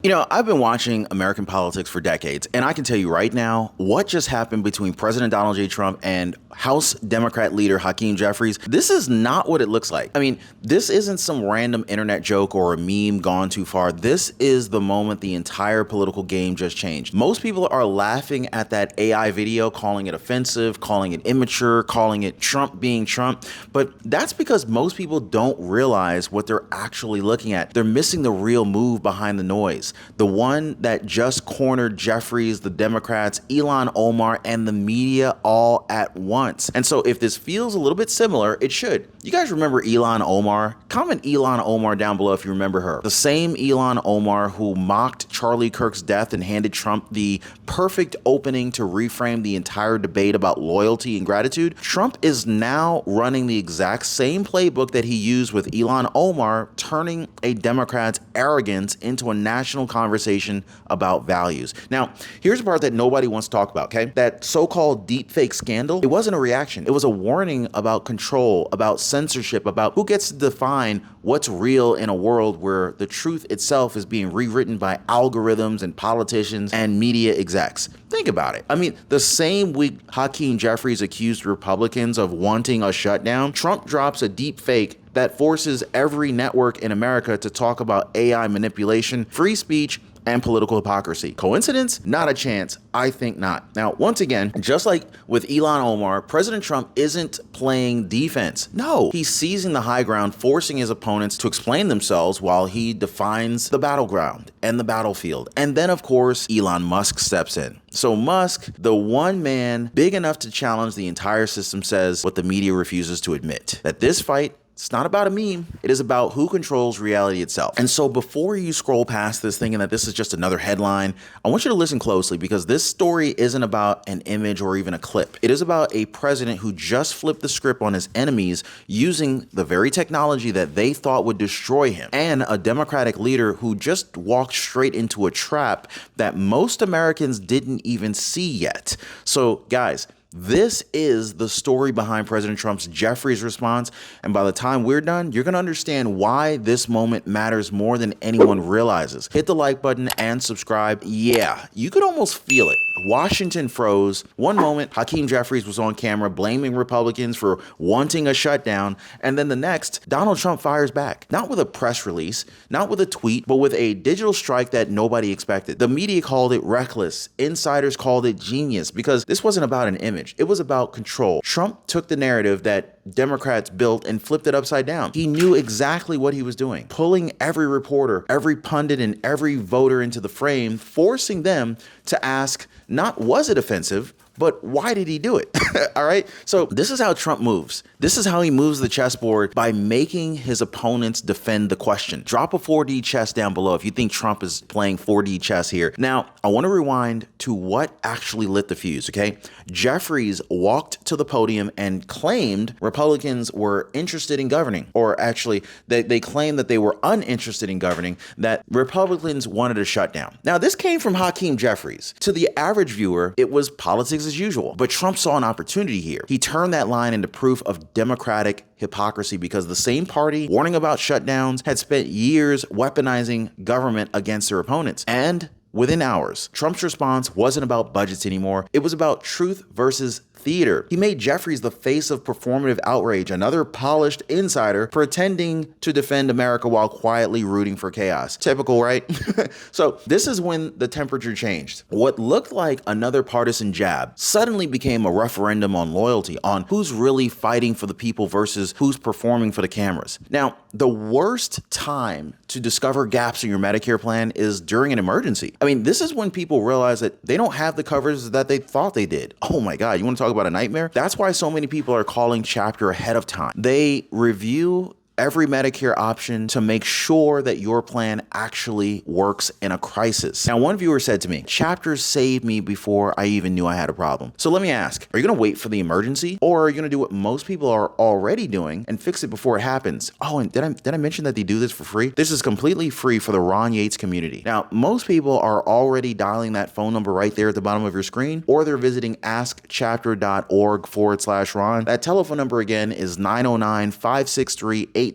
You know, I've been watching American politics for decades, and I can tell you right now what just happened between President Donald J. Trump and House Democrat leader Hakeem Jeffries. This is not what it looks like. I mean, this isn't some random internet joke or a meme gone too far. This is the moment the entire political game just changed. Most people are laughing at that AI video, calling it offensive, calling it immature, calling it Trump being Trump. But that's because most people don't realize what they're actually looking at. They're missing the real move behind the noise. The one that just cornered Jeffries, the Democrats, Ilhan, Omar, and the media all at once. And so if this feels a little bit similar, it should. You guys remember Ilhan Omar? Comment Ilhan Omar down below if you remember her. The same Ilhan Omar who mocked Charlie Kirk's death and handed Trump the perfect opening to reframe the entire debate about loyalty and gratitude. Trump is now running the exact same playbook that he used with Ilhan Omar, turning a Democrat's arrogance into a national conversation about values. Now, here's the part that nobody wants to talk about, okay? That so-called deepfake scandal, it wasn't a reaction. It was a warning about control, about censorship, about who gets to define what's real in a world where the truth itself is being rewritten by algorithms and politicians and media execs. Think about it. I mean, the same week Hakeem Jeffries accused Republicans of wanting a shutdown, Trump drops a deep fake that forces every network in America to talk about AI manipulation, free speech, and political hypocrisy. Coincidence? Not a chance. I think not. Now, once again, just like with Ilhan Omar, President Trump isn't playing defense. No, he's seizing the high ground, forcing his opponents to explain themselves while he defines the battleground and the battlefield. And then, of course, Elon Musk steps in. So Musk, the one man big enough to challenge the entire system, says what the media refuses to admit, that this fight, it's not about a meme. It is about who controls reality itself. And so before you scroll past this thinking that this is just another headline, I want you to listen closely because this story isn't about an image or even a clip. It is about a president who just flipped the script on his enemies using the very technology that they thought would destroy him, and a Democratic leader who just walked straight into a trap that most Americans didn't even see yet. So guys, this is the story behind President Trump's Jeffries response. And by the time we're done, you're going to understand why this moment matters more than anyone realizes. Hit the like button and subscribe. Yeah, you could almost feel it. Washington froze. One moment, Hakeem Jeffries was on camera blaming Republicans for wanting a shutdown. And then the next, Donald Trump fires back. Not with a press release, not with a tweet, but with a digital strike that nobody expected. The media called it reckless. Insiders called it genius because this wasn't about an image. It was about control. Trump took the narrative that Democrats built and flipped it upside down. He knew exactly what he was doing, pulling every reporter, every pundit, and every voter into the frame, forcing them to ask, not was it offensive, but why did he do it? All right. So this is how Trump moves. This is how he moves the chessboard, by making his opponents defend the question. Drop a 4D chess down below if you think Trump is playing 4D chess here. Now, I want to rewind to what actually lit the fuse, okay? Jeffries walked to the podium and claimed Republicans were interested in governing, or actually they claimed that they were uninterested in governing, that Republicans wanted a shutdown. Now, this came from Hakeem Jeffries. To the average viewer, it was politics as usual, but Trump saw an opportunity here. He turned that line into proof of Democratic hypocrisy because the same party warning about shutdowns had spent years weaponizing government against their opponents. And within hours, Trump's response wasn't about budgets anymore. It was about truth versus theater. He made Jeffries the face of performative outrage, another polished insider pretending to defend America while quietly rooting for chaos. Typical, right? So this is when the temperature changed. What looked like another partisan jab suddenly became a referendum on loyalty, on who's really fighting for the people versus who's performing for the cameras. Now, the worst time to discover gaps in your Medicare plan is during an emergency. I mean, this is when people realize that they don't have the coverage that they thought they did. Oh my God, you want to talk about a nightmare? That's why so many people are calling Chapter ahead of time. They review every Medicare option to make sure that your plan actually works in a crisis. Now, one viewer said to me, Chapters saved me before I even knew I had a problem. So let me ask, are you going to wait for the emergency, or are you going to do what most people are already doing and fix it before it happens? Oh, and did I mention that they do this for free? This is completely free for the Ron Yates community. Now, most people are already dialing that phone number right there at the bottom of your screen, or they're visiting askchapter.org/Ron. That telephone number again is 909-563-8279,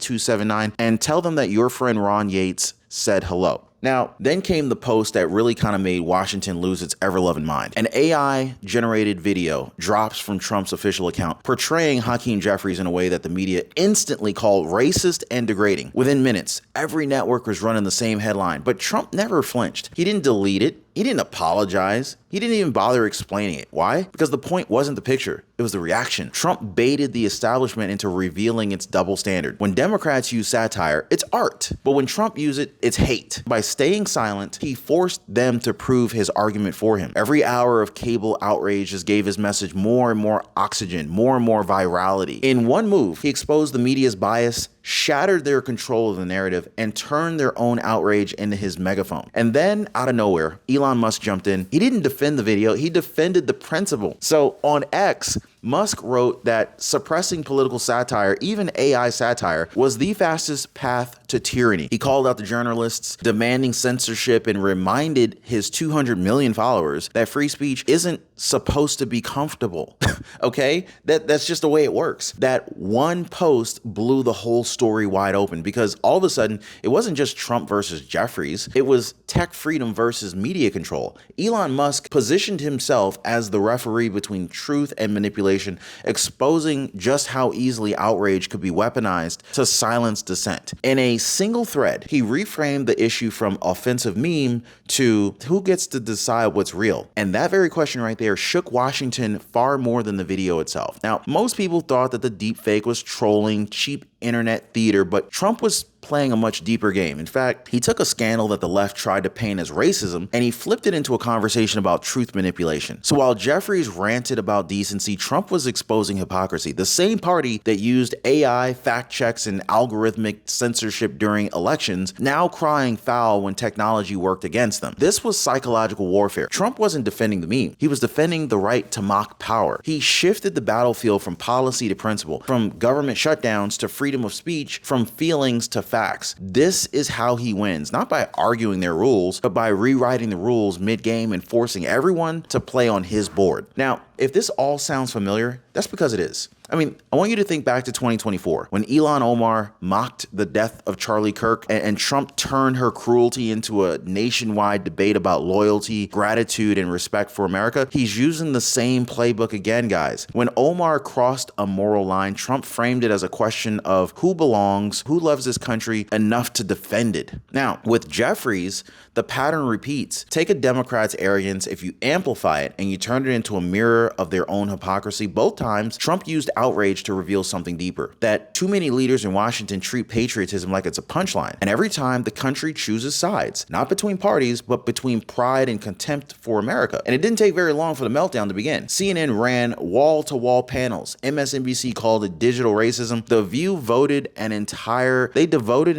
and tell them that your friend Ron Yates said hello. Now, then came the post that really kind of made Washington lose its ever-loving mind. An AI-generated video drops from Trump's official account, portraying Hakeem Jeffries in a way that the media instantly called racist and degrading. Within minutes, every network was running the same headline, but Trump never flinched. He didn't delete it. He didn't apologize. He didn't even bother explaining it. Why? Because the point wasn't the picture. It was the reaction. Trump baited the establishment into revealing its double standard. When Democrats use satire, it's art. But when Trump uses it, it's hate. By staying silent, he forced them to prove his argument for him. Every hour of cable outrage just gave his message more and more oxygen, more and more virality. In one move, he exposed the media's bias, shattered their control of the narrative, and turned their own outrage into his megaphone. And then, out of nowhere, Elon Musk jumped in. He didn't defend the video, he defended the principle. So on X, Musk wrote that suppressing political satire, even AI satire, was the fastest path to tyranny. He called out the journalists demanding censorship and reminded his 200 million followers that free speech isn't supposed to be comfortable. Okay? That's just the way it works. That one post blew the whole story wide open because all of a sudden, it wasn't just Trump versus Jeffries. It was tech freedom versus media control. Elon Musk positioned himself as the referee between truth and manipulation, exposing just how easily outrage could be weaponized to silence dissent. In a single thread, he reframed the issue from offensive meme to who gets to decide what's real. And that very question right there shook Washington far more than the video itself. Now, most people thought that the deepfake was trolling, cheap internet theater, but Trump was playing a much deeper game. In fact, he took a scandal that the left tried to paint as racism and he flipped it into a conversation about truth manipulation. So while Jeffries ranted about decency, Trump was exposing hypocrisy. The same party that used AI, fact checks, and algorithmic censorship during elections, now crying foul when technology worked against them. This was psychological warfare. Trump wasn't defending the meme. He was defending the right to mock power. He shifted the battlefield from policy to principle, from government shutdowns to freedom of speech, from feelings to facts. This is how he wins, not by arguing their rules, but by rewriting the rules mid-game and forcing everyone to play on his board. Now, if this all sounds familiar, that's because it is. I mean, I want you to think back to 2024 when Ilhan Omar mocked the death of Charlie Kirk and Trump turned her cruelty into a nationwide debate about loyalty, gratitude, and respect for America. He's using the same playbook again, guys. When Omar crossed a moral line, Trump framed it as a question of who belongs, who loves this country enough to defend it. Now, with Jeffries, the pattern repeats. Take a Democrat's arrogance, if you amplify it and you turn it into a mirror of their own hypocrisy. Both times, Trump used outrage to reveal something deeper, that too many leaders in Washington treat patriotism like it's a punchline. And every time the country chooses sides, not between parties, but between pride and contempt for America. And it didn't take very long for the meltdown to begin. CNN ran wall-to-wall panels. MSNBC called it digital racism. The View devoted an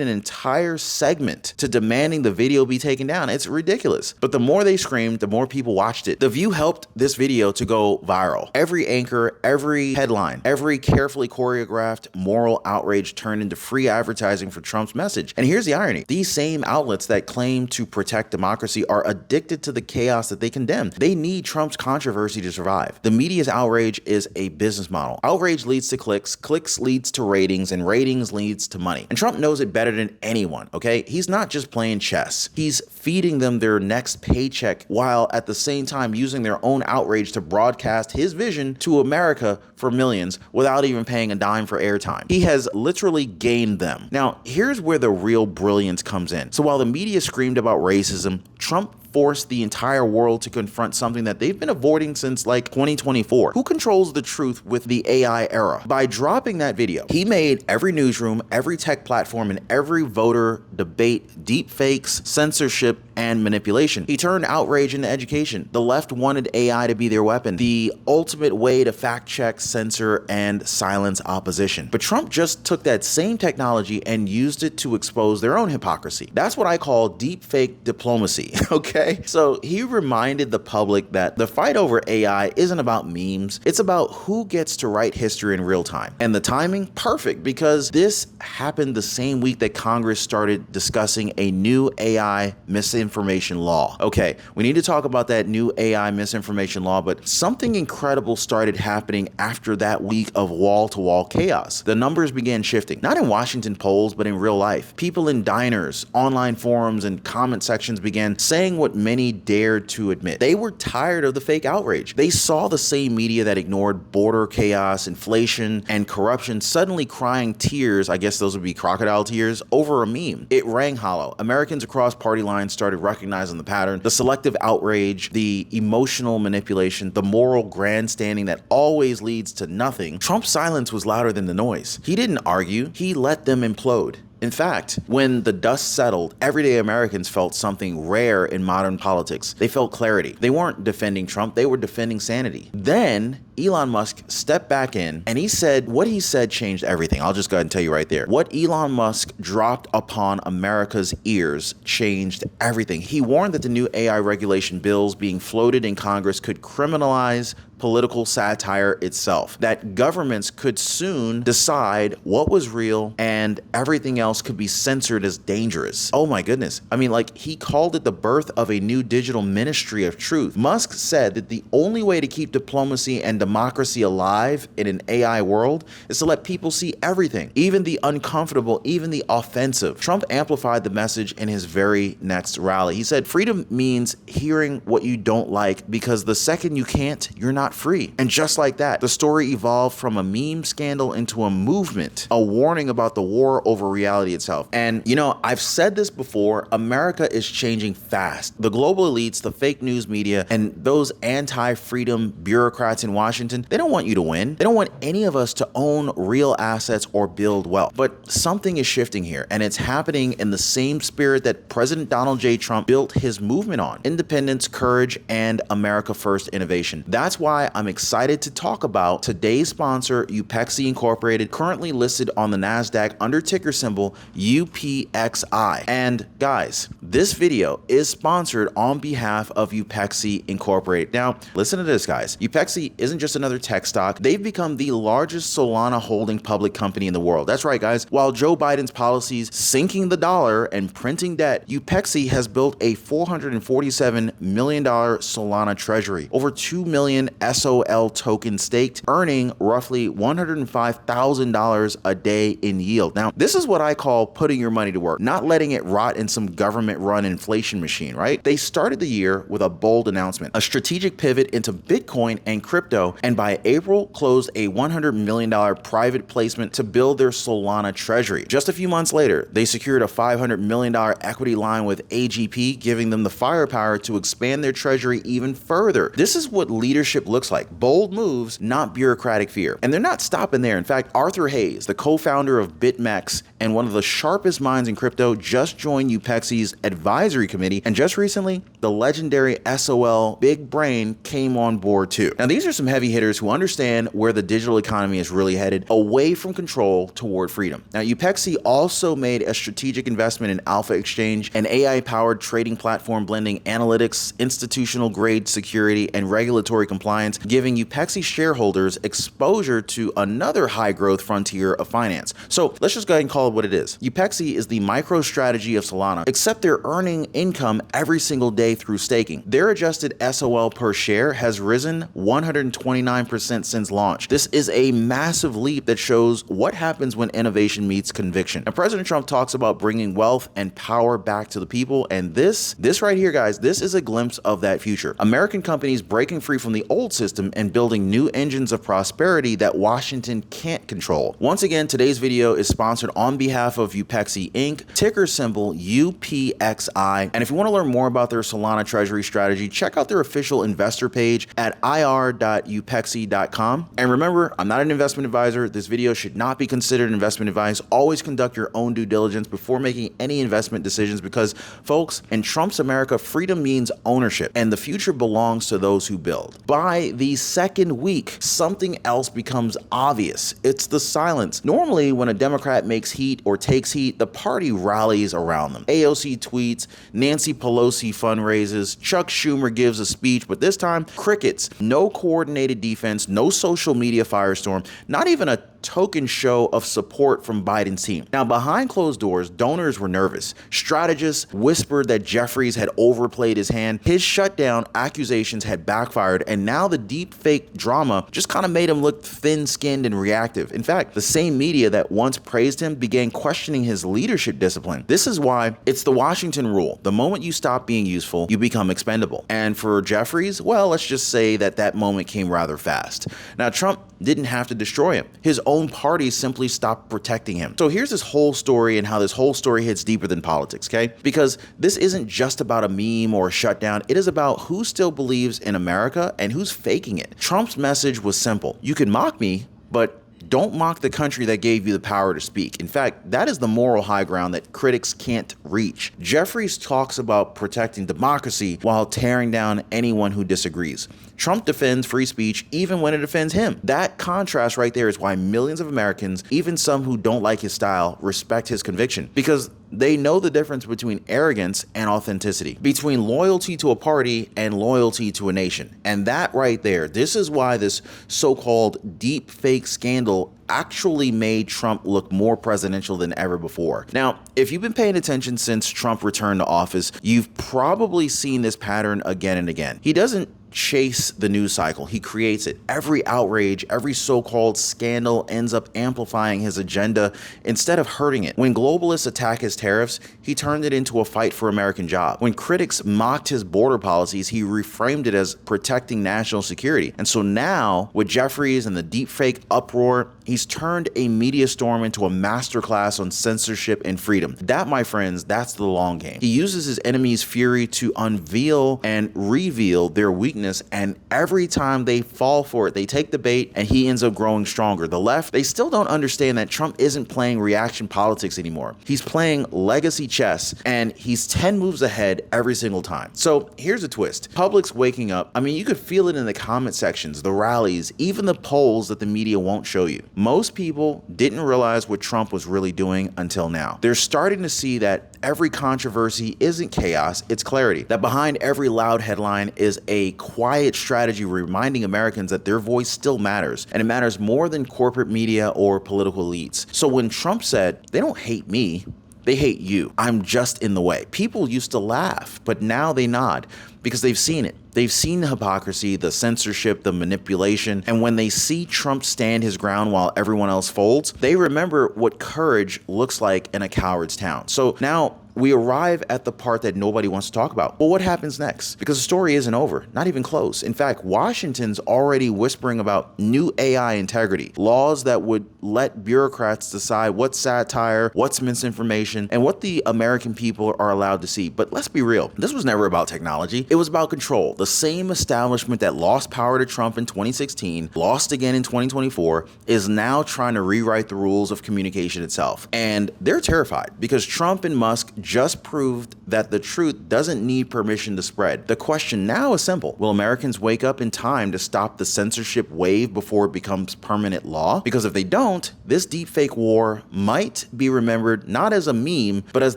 entire segment to demanding the video be taken down. It's ridiculous. But the more they screamed, the more people watched it. The View helped this video to go viral. Every anchor, every headline, every carefully choreographed moral outrage turned into free advertising for Trump's message. And here's the irony. These same outlets that claim to protect democracy are addicted to the chaos that they condemn. They need Trump's controversy to survive. The media's outrage is a business model. Outrage leads to clicks, clicks leads to ratings, and ratings leads to money. And Trump knows it better than anyone, okay? He's not just playing chess. He's feeding them their next paycheck while at the same time using their own outrage to broadcast his vision to America for millions without even paying a dime for airtime. He has literally gained them. Now, here's where the real brilliance comes in. So while the media screamed about racism, Trump forced the entire world to confront something that they've been avoiding since like 2024. Who controls the truth with the AI era? By dropping that video, he made every newsroom, every tech platform, and every voter debate deep fakes, censorship, and manipulation. He turned outrage into education. The left wanted AI to be their weapon, the ultimate way to fact check, censor, and silence opposition. But Trump just took that same technology and used it to expose their own hypocrisy. That's what I call deep fake diplomacy, okay? okay? So he reminded the public that the fight over AI isn't about memes. It's about who gets to write history in real time. And the timing, perfect, because this happened the same week that Congress started discussing a new AI misinformation law. Okay, we need to talk about that new AI misinformation law, but something incredible started happening after that week of wall-to-wall chaos. The numbers began shifting, not in Washington polls, but in real life. People in diners, online forums, and comment sections began saying what many dared to admit. They were tired of the fake outrage. They saw the same media that ignored border chaos, inflation, and corruption suddenly crying tears, I guess those would be crocodile tears, over a meme. It rang hollow. Americans across party lines started recognizing the pattern, the selective outrage, the emotional manipulation, the moral grandstanding that always leads to nothing. Trump's silence was louder than the noise. He didn't argue, he let them implode. In fact, when the dust settled, everyday Americans felt something rare in modern politics. They felt clarity. They weren't defending Trump, they were defending sanity. Then Elon Musk stepped back in and he said what he said changed everything. I'll just go ahead and tell you right there. What Elon Musk dropped upon America's ears changed everything. He warned that the new AI regulation bills being floated in Congress could criminalize political satire itself, that governments could soon decide what was real and everything else could be censored as dangerous. Oh my goodness. I mean, like, he called it the birth of a new digital ministry of truth. Musk said that the only way to keep diplomacy and democracy alive in an AI world is to let people see everything, even the uncomfortable, even the offensive. Trump amplified the message in his very next rally. He said, freedom means hearing what you don't like, because the second you can't, you're not free. And just like that, the story evolved from a meme scandal into a movement, a warning about the war over reality itself. And you know, I've said this before, America is changing fast. The global elites, the fake news media, and those anti-freedom bureaucrats in Washington, they don't want you to win. They don't want any of us to own real assets or build wealth. But something is shifting here, and it's happening in the same spirit that President Donald J. Trump built his movement on: independence, courage, and America First innovation. That's why I'm excited to talk about today's sponsor, Upexi Incorporated, currently listed on the NASDAQ under ticker symbol UPXI. And guys, this video is sponsored on behalf of Upexi Incorporated. Now, listen to this, guys. Upexi isn't just another tech stock. They've become the largest Solana holding public company in the world. That's right, guys. While Joe Biden's policies sinking the dollar and printing debt, Upexi has built a $447 million Solana treasury, over 2 million SOL tokens staked, earning roughly $105,000 a day in yield. Now, this is what I call putting your money to work, not letting it rot in some government-run inflation machine, right? They started the year with a bold announcement, a strategic pivot into Bitcoin and crypto, and by April closed a $100 million private placement to build their Solana treasury. Just a few months later, they secured a $500 million equity line with AGP, giving them the firepower to expand their treasury even further. This is what leadership looks like: bold moves, not bureaucratic fear. And they're not stopping there. In fact, Arthur Hayes, the co-founder of BitMEX and one of the sharpest minds in crypto, just joined Upexi's advisory committee. And just recently, the legendary SOL Big Brain came on board too. Now, these are some heavy hitters who understand where the digital economy is really headed, away from control toward freedom. Now, Upexi also made a strategic investment in Alpha Exchange, an AI-powered trading platform blending analytics, institutional grade security, and regulatory compliance, giving Upexi shareholders exposure to another high-growth frontier of finance. So let's just go ahead and call it what it is. Upexi is the micro-strategy of Solana, except they're earning income every single day through staking. Their adjusted SOL per share has risen 129% since launch. This is a massive leap that shows what happens when innovation meets conviction. And President Trump talks about bringing wealth and power back to the people, and this right here, guys, this is a glimpse of that future. American companies breaking free from the old system and building new engines of prosperity that Washington can't control. Once again, today's video is sponsored on behalf of Upexi Inc., ticker symbol UPXI. And if you want to learn more about their Solana treasury strategy, check out their official investor page at ir.upexi.com. And remember, I'm not an investment advisor. This video should not be considered investment advice. Always conduct your own due diligence before making any investment decisions, because, folks, in Trump's America, freedom means ownership, and the future belongs to those who build. By the second week, something else becomes obvious. It's the silence. Normally, when a Democrat makes heat or takes heat, the party rallies around them. AOC tweets, Nancy Pelosi fundraisers, hand raises. Chuck Schumer gives a speech, but this time, crickets. No coordinated defense, no social media firestorm, not even a token show of support from Biden's team. Now, behind closed doors, donors were nervous. Strategists whispered that Jeffries had overplayed his hand. His shutdown accusations had backfired, and now the deep fake drama just kind of made him look thin-skinned and reactive. In fact, the same media that once praised him began questioning his leadership discipline. This is why it's the Washington rule. The moment you stop being useful, you become expendable. And for Jeffries, well, let's just say that that moment came rather fast. Now, Trump didn't have to destroy him. His own party simply stopped protecting him. So here's this whole story and how this whole story hits deeper than politics, okay? Because this isn't just about a meme or a shutdown. It is about who still believes in America and who's faking it. Trump's message was simple. You can mock me, but don't mock the country that gave you the power to speak. In fact, that is the moral high ground that critics can't reach. Jeffries talks about protecting democracy while tearing down anyone who disagrees. Trump defends free speech even when it offends him. That contrast right there is why millions of Americans, even some who don't like his style, respect his conviction, because they know the difference between arrogance and authenticity, between loyalty to a party and loyalty to a nation. And that right there, this is why this so-called deep fake scandal actually made Trump look more presidential than ever before. Now, if you've been paying attention since Trump returned to office, you've probably seen this pattern again and again. He doesn't chase the news cycle. He creates it. Every outrage, every so-called scandal ends up amplifying his agenda instead of hurting it. When globalists attack his tariffs, he turned it into a fight for American jobs. When critics mocked his border policies, he reframed it as protecting national security. And so now, with Jeffries and the deepfake uproar, he's turned a media storm into a masterclass on censorship and freedom. That, my friends, that's the long game. He uses his enemies' fury to unveil and reveal their weakness, and every time they fall for it, they take the bait and he ends up growing stronger. The left, they still don't understand that Trump isn't playing reaction politics anymore. He's playing legacy chess, and he's 10 moves ahead every single time. So here's a twist. Public's waking up. I mean, you could feel it in the comment sections, the rallies, even the polls that the media won't show you. Most people didn't realize what Trump was really doing until now. They're starting to see that every controversy isn't chaos, it's clarity. That behind every loud headline is a quiet strategy reminding Americans that their voice still matters, and it matters more than corporate media or political elites. So when Trump said, "They don't hate me, they hate you. I'm just in the way," people used to laugh, but now they nod because they've seen it. They've seen the hypocrisy, the censorship, the manipulation, and when they see Trump stand his ground while everyone else folds, they remember what courage looks like in a coward's town. So now we arrive at the part that nobody wants to talk about. Well, what happens next? Because the story isn't over, not even close. In fact, Washington's already whispering about new AI integrity, laws that would let bureaucrats decide what's satire, what's misinformation, and what the American people are allowed to see. But let's be real, this was never about technology. It was about control. The same establishment that lost power to Trump in 2016, lost again in 2024, is now trying to rewrite the rules of communication itself. And they're terrified because Trump and Musk just proved that the truth doesn't need permission to spread. The question now is simple. Will Americans wake up in time to stop the censorship wave before it becomes permanent law? Because if they don't, this deepfake war might be remembered not as a meme, but as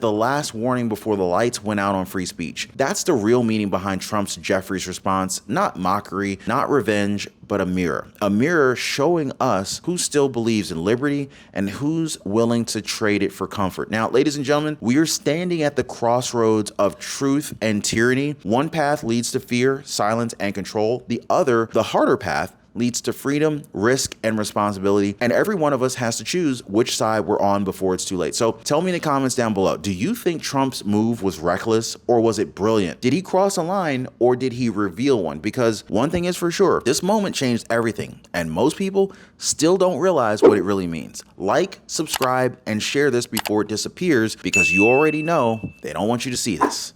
the last warning before the lights went out on free speech. That's the real meaning behind Trump's Jeffries response. Not mockery, not revenge, but a mirror showing us who still believes in liberty and who's willing to trade it for comfort. Now, ladies and gentlemen, we are standing at the crossroads of truth and tyranny. One path leads to fear, silence, and control. The other, the harder path, leads to freedom, risk, and responsibility. And every one of us has to choose which side we're on before it's too late. So tell me in the comments down below, do you think Trump's move was reckless or was it brilliant? Did he cross a line or did he reveal one? Because one thing is for sure, this moment changed everything. And most people still don't realize what it really means. Like, subscribe, and share this before it disappears because you already know they don't want you to see this.